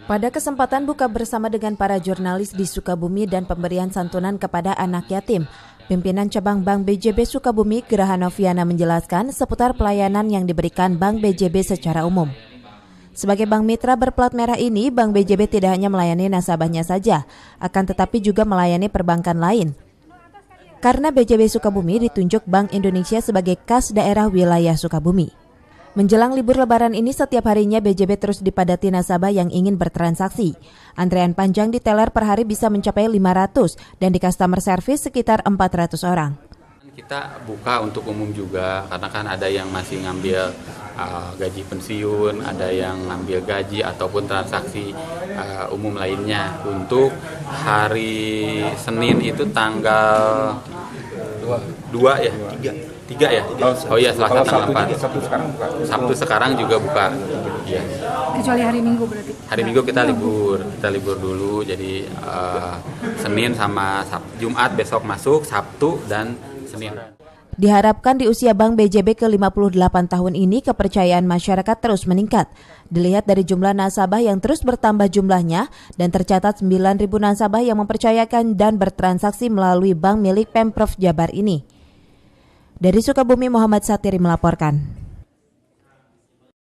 Pada kesempatan buka bersama dengan para jurnalis di Sukabumi dan pemberian santunan kepada anak yatim, pimpinan cabang Bank BJB Sukabumi Geraha Noviana menjelaskan seputar pelayanan yang diberikan Bank BJB secara umum. Sebagai bank mitra berplat merah ini, Bank BJB tidak hanya melayani nasabahnya saja, akan tetapi juga melayani perbankan lain. Karena BJB Sukabumi ditunjuk Bank Indonesia sebagai kas daerah wilayah Sukabumi. Menjelang libur lebaran ini, setiap harinya BJB terus dipadati nasabah yang ingin bertransaksi. Antrean panjang di teller per hari bisa mencapai 500 dan di customer service sekitar 400 orang. Kita buka untuk umum juga, karena kan ada yang masih ngambil gaji pensiun, ada yang ngambil gaji ataupun transaksi umum lainnya. Untuk hari Senin itu tanggal 2 ya? 3 ya? Oh iya, Selasa tanggal 4. Sabtu sekarang juga buka. Ya. Kecuali hari Minggu berarti? Hari Minggu kita libur dulu, jadi Senin sama Jumat besok masuk, Sabtu dan Senin. Diharapkan di usia Bank BJB ke-58 tahun ini kepercayaan masyarakat terus meningkat. Dilihat dari jumlah nasabah yang terus bertambah jumlahnya dan tercatat 9.000 nasabah yang mempercayakan dan bertransaksi melalui bank milik Pemprov Jabar ini. Dari Sukabumi, Muhammad Satiri melaporkan.